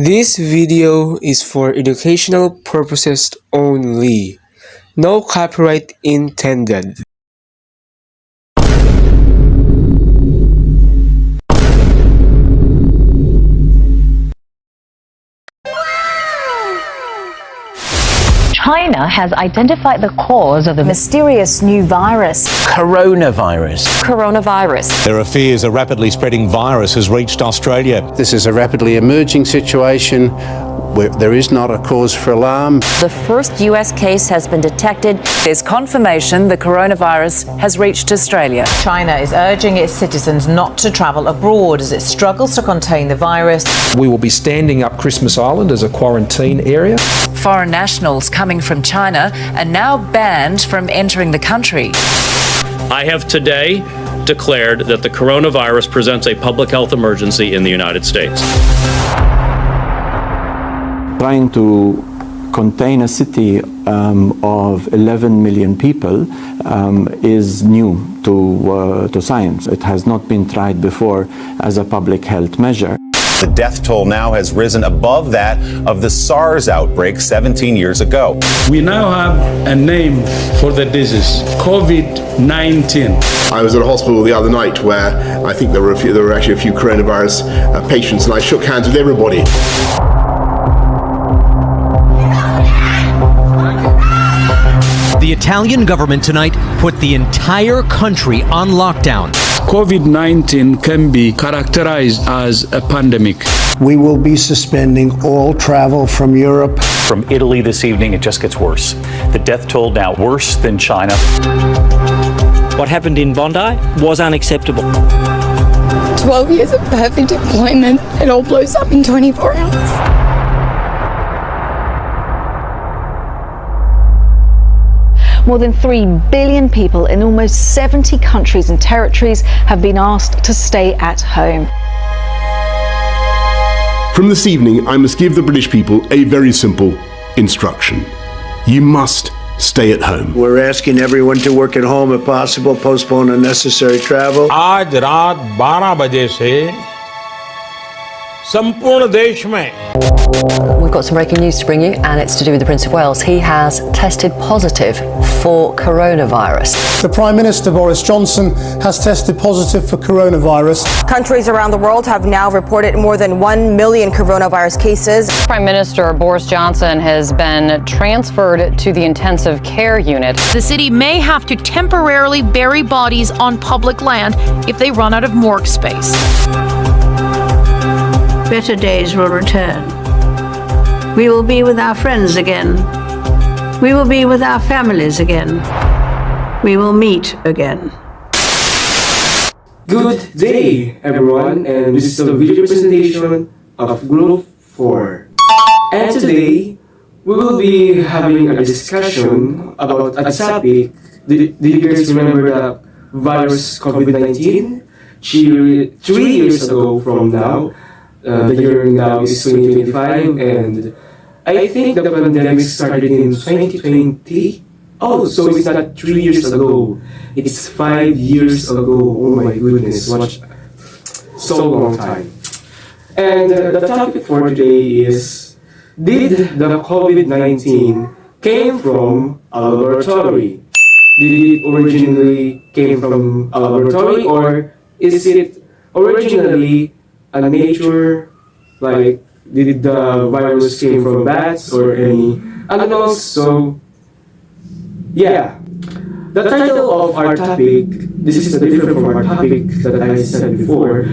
This video is for educational purposes only. No copyright intended. China has identified the cause of the mysterious new virus. Coronavirus. There are fears a rapidly spreading virus has reached Australia. This is a rapidly emerging situation where there is not a cause for alarm. The first US case has been detected. There's confirmation the coronavirus has reached Australia. China is urging its citizens not to travel abroad as it struggles to contain the virus. We will be standing up Christmas Island as a quarantine area. Foreign nationals coming from China are now banned from entering the country. I have today declared that the coronavirus presents a public health emergency in the United States. Trying to contain a city of 11 million people is new to science. It has not been tried before as a public health measure. The death toll now has risen above that of the SARS outbreak 17 years ago. We now have a name for the disease, COVID-19. I was at a hospital the other night where I think there were actually a few coronavirus patients, and I shook hands with everybody. The Italian government tonight put the entire country on lockdown. COVID-19 can be characterized as a pandemic. We will be suspending all travel from Europe. From Italy this evening, it just gets worse. The death toll now worse than China. What happened in Bondi was unacceptable. 12 years of perfect employment, it all blows up in 24 hours. More than 3 billion people in almost 70 countries and territories have been asked to stay at home. From this evening, I must give the British people a very simple instruction. You must stay at home. We're asking everyone to work at home if possible, postpone unnecessary travel. आज रात 12 बजे से संपूर्ण देश में We've got some breaking news to bring you, and it's to do with the Prince of Wales. He has tested positive for coronavirus. The Prime Minister, Boris Johnson, has tested positive for coronavirus. Countries around the world have now reported more than 1 million coronavirus cases. Prime Minister Boris Johnson has been transferred to the intensive care unit. The city may have to temporarily bury bodies on public land if they run out of morgue space. Better days will return. We will be with our friends again. We will be with our families again. We will meet again. Good day, everyone, and this is a video presentation of Group 4. And today, we will be having a discussion about a topic. Do you guys remember the virus COVID-19? 3 years ago from now. The year now is 2025, and I think the pandemic started in 2020. Oh, so it's not 3 years ago. It's 5 years ago. Oh my goodness, what so long time. And the topic for today is, did the COVID-19 came from a laboratory? Did it originally came from a laboratory, or is it originally a nature, like did the virus came from bats or any animals? So yeah, the title of our topic, this is different from our topic that I said before.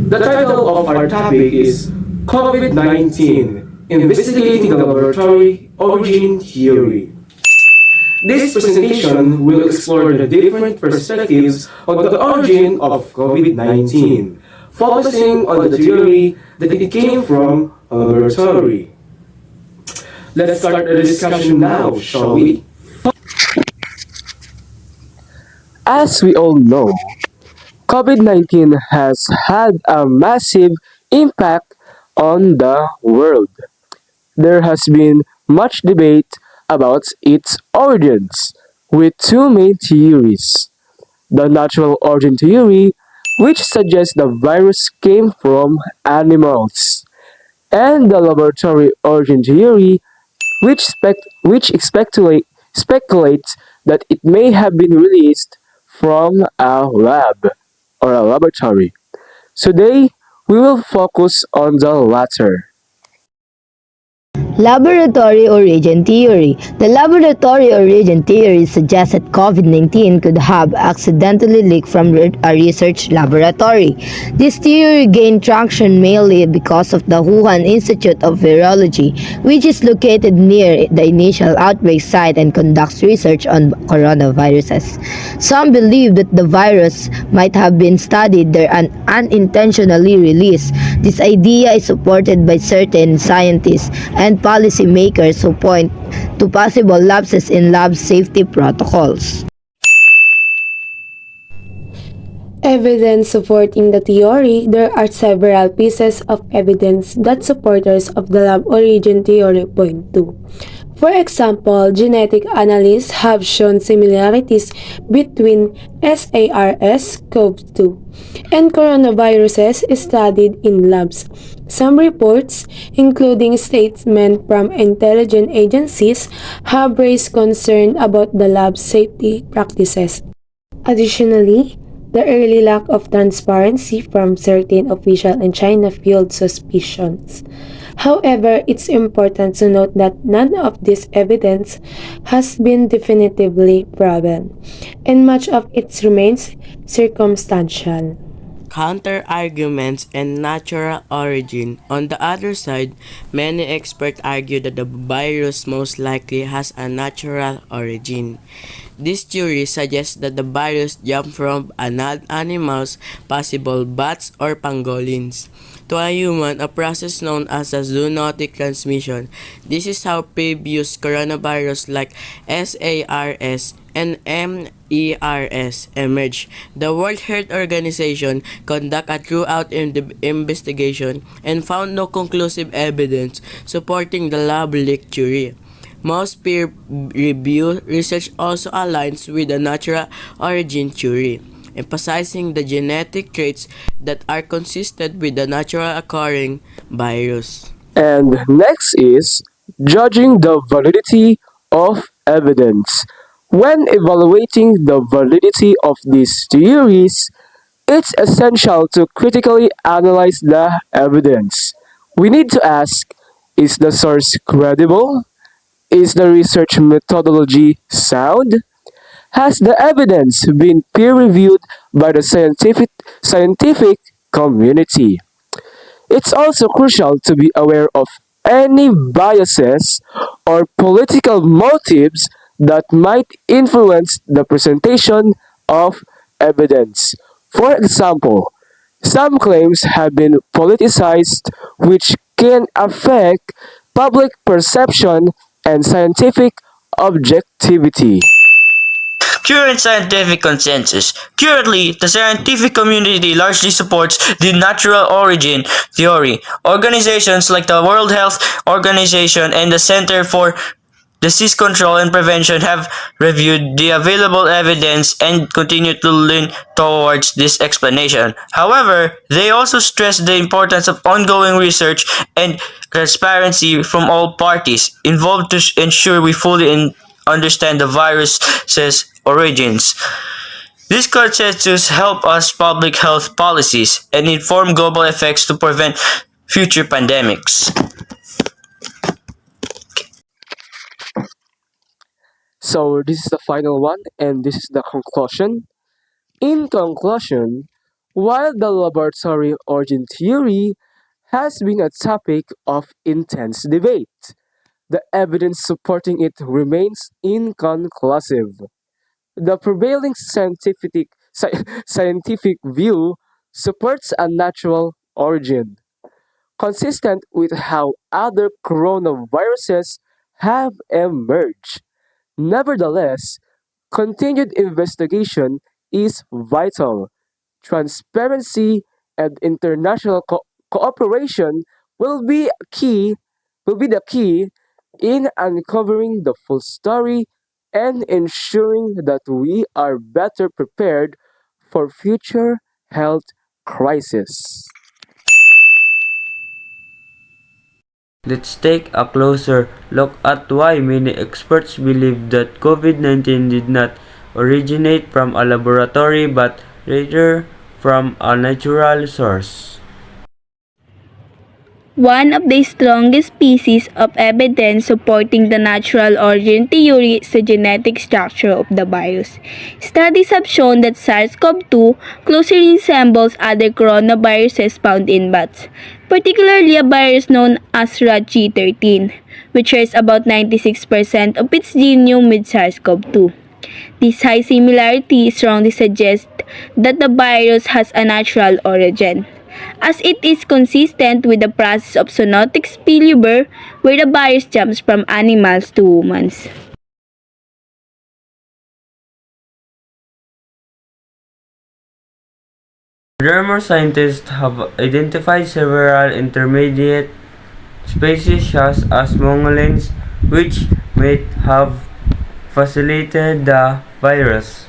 The title of our topic is COVID-19, Investigating the Laboratory Origin Theory. This presentation will explore the different perspectives on the origin of COVID-19, focusing on the theory that it came from a laboratory. Let's start the discussion now, shall we? As we all know, COVID-19 has had a massive impact on the world. There has been much debate about its origins, with two main theories. The natural origin theory, which suggests the virus came from animals, and the laboratory origin theory, which speculates that it may have been released from a lab or a laboratory. Today, we will focus on the latter. Laboratory origin theory. The laboratory origin theory suggests that COVID-19 could have accidentally leaked from a research laboratory. This theory gained traction mainly because of the Wuhan Institute of Virology, which is located near the initial outbreak site and conducts research on coronaviruses. Some believe that the virus might have been studied there and unintentionally released. This idea is supported by certain scientists and policymakers who point to possible lapses in lab safety protocols. Evidence supporting the theory. There are several pieces of evidence that supporters of the lab origin theory point to. For example, genetic analysts have shown similarities between SARS-CoV-2 and coronaviruses studied in labs. Some reports, including statements from intelligence agencies, have raised concern about the lab safety practices. Additionally, the early lack of transparency from certain officials in China fueled suspicions. However, it's important to note that none of this evidence has been definitively proven, and much of it remains circumstantial. Counter-arguments and natural origin. On the other side, many experts argue that the virus most likely has a natural origin. This theory suggests that the virus jumped from animals, possible bats or pangolins, to a human, a process known as a zoonotic transmission. This is how previous coronavirus like SARS and MERS emerged. The World Health Organization conducted a thorough investigation and found no conclusive evidence supporting the lab leak theory. Most peer-reviewed research also aligns with the natural origin theory, emphasizing the genetic traits that are consistent with the natural occurring virus. And next is judging the validity of evidence. When evaluating the validity of these theories, it's essential to critically analyze the evidence. We need to ask, is the source credible? Is the research methodology sound? Has the evidence been peer-reviewed by the scientific community? It's also crucial to be aware of any biases or political motives that might influence the presentation of evidence. For example, some claims have been politicized, which can affect public perception and scientific objectivity. Current scientific consensus. Currently, the scientific community largely supports the natural origin theory. Organizations like the World Health Organization and the Center for Disease Control and Prevention have reviewed the available evidence and continue to lean towards this explanation. However, they also stress the importance of ongoing research and transparency from all parties involved to ensure we fully understand the virus's origins. This consensus help us public health policies and inform global effects to prevent future pandemics. So this is the final one, and this is the conclusion. In conclusion, while the laboratory origin theory has been a topic of intense debate, the evidence supporting it remains inconclusive. The prevailing scientific view supports a natural origin, consistent with how other coronaviruses have emerged. Nevertheless, continued investigation is vital. Transparency and international cooperation will be the key in uncovering the full story and ensuring that we are better prepared for future health crises. Let's take a closer look at why many experts believe that COVID-19 did not originate from a laboratory but rather from a natural source. One of the strongest pieces of evidence supporting the natural origin theory is the genetic structure of the virus. Studies have shown that SARS-CoV-2 closely resembles other coronaviruses found in bats, particularly a virus known as RAG-13, which shares about 96% of its genome with SARS-CoV-2. This high similarity strongly suggests that the virus has a natural origin, as it is consistent with the process of zoonotic spillover, where the virus jumps from animals to humans. Furthermore, scientists have identified several intermediate species such as mongolins, which might have facilitated the virus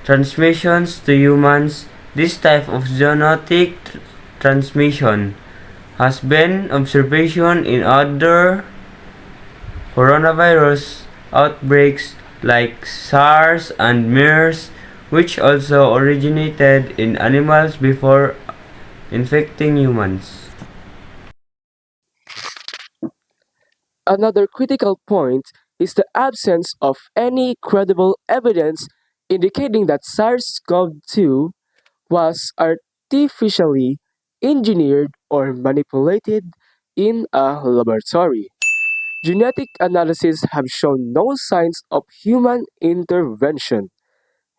transmissions to humans. This type of zoonotic transmission has been observation in other coronavirus outbreaks like SARS and MERS, which also originated in animals before infecting humans. Another critical point is the absence of any credible evidence indicating that SARS-CoV-2 was artificially engineered or manipulated in a laboratory. Genetic analysis have shown no signs of human intervention,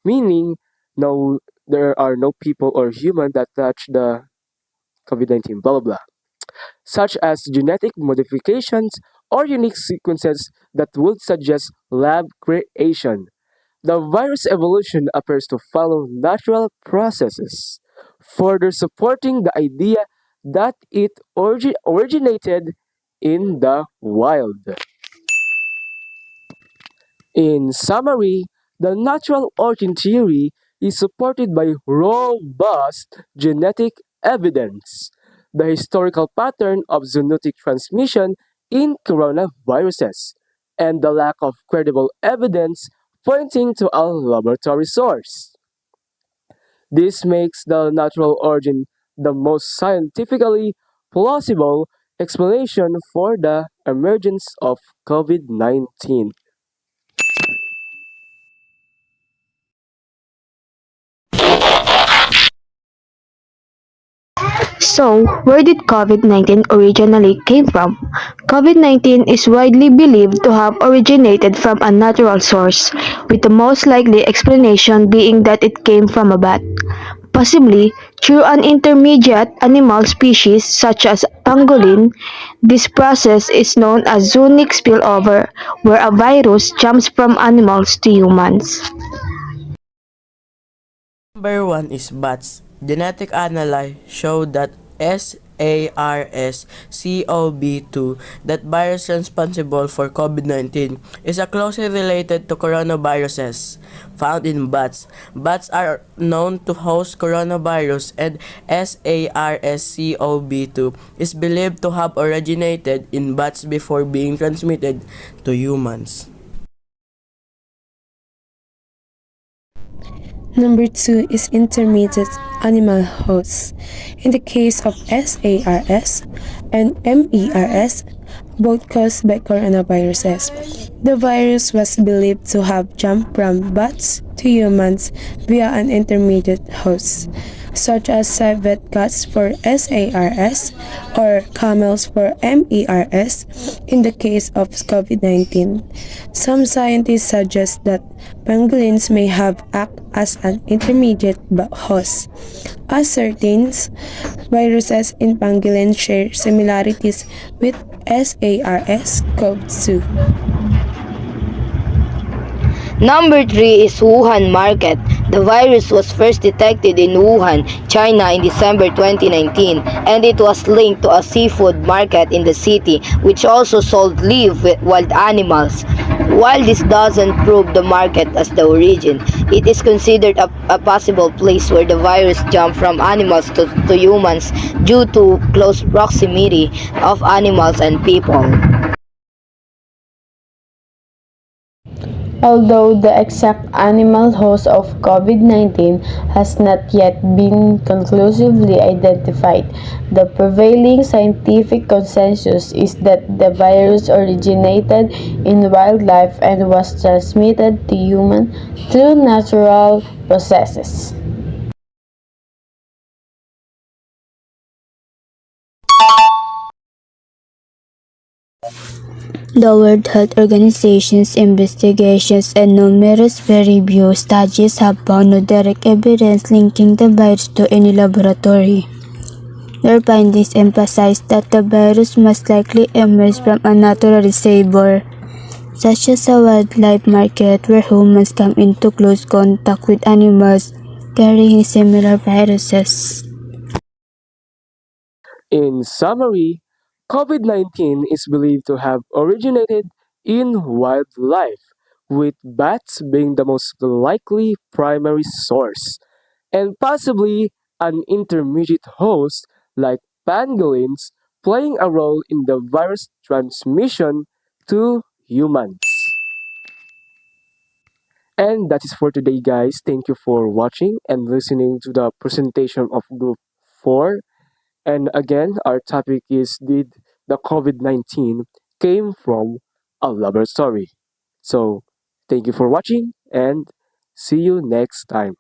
meaning there are no people or human that touch the COVID-19 blah blah blah, such as genetic modifications or unique sequences that would suggest lab creation. The virus evolution appears to follow natural processes, further supporting the idea that it originated in the wild. In summary, the natural origin theory is supported by robust genetic evidence, the historical pattern of zoonotic transmission in coronaviruses, and the lack of credible evidence pointing to a laboratory source. This makes the natural origin the most scientifically plausible explanation for the emergence of COVID 19. So, where did COVID-19 originally came from? COVID-19 is widely believed to have originated from a natural source, with the most likely explanation being that it came from a bat, possibly through an intermediate animal species such as pangolin. This process is known as zoonotic spillover, where a virus jumps from animals to humans. Number 1 is bats. Genetic analysis showed that SARS-CoV-2, that virus responsible for COVID-19, is closely related to coronaviruses found in bats. Bats are known to host coronavirus, and SARS-CoV-2 is believed to have originated in bats before being transmitted to humans. Number 2 is intermediate animal hosts. In the case of SARS and MERS, both caused by coronaviruses, the virus was believed to have jumped from bats to humans via an intermediate host, such as civet cats for SARS or camels for MERS in the case of COVID-19. Some scientists suggest that pangolins may have acted as an intermediate host, as certain viruses in pangolins share similarities with SARS-CoV-2. Number 3 is Wuhan market. The virus was first detected in Wuhan, China in December 2019, and it was linked to a seafood market in the city, which also sold live wild animals. While this doesn't prove the market as the origin, it is considered a possible place where the virus jumped from animals to humans due to close proximity of animals and people. Although the exact animal host of COVID-19 has not yet been conclusively identified, the prevailing scientific consensus is that the virus originated in wildlife and was transmitted to humans through natural processes. The World Health Organization's investigations and numerous peer-reviewed studies have found no direct evidence linking the virus to any laboratory. Their findings emphasize that the virus must likely emerge from a natural reservoir, such as a wildlife market where humans come into close contact with animals carrying similar viruses. In summary, COVID 19 is believed to have originated in wildlife, with bats being the most likely primary source, and possibly an intermediate host like pangolins playing a role in the virus transmission to humans. And that is for today, guys. Thank you for watching and listening to the presentation of Group 4. And again, our topic is, did the COVID 19 came from a laboratory? So, thank you for watching and see you next time.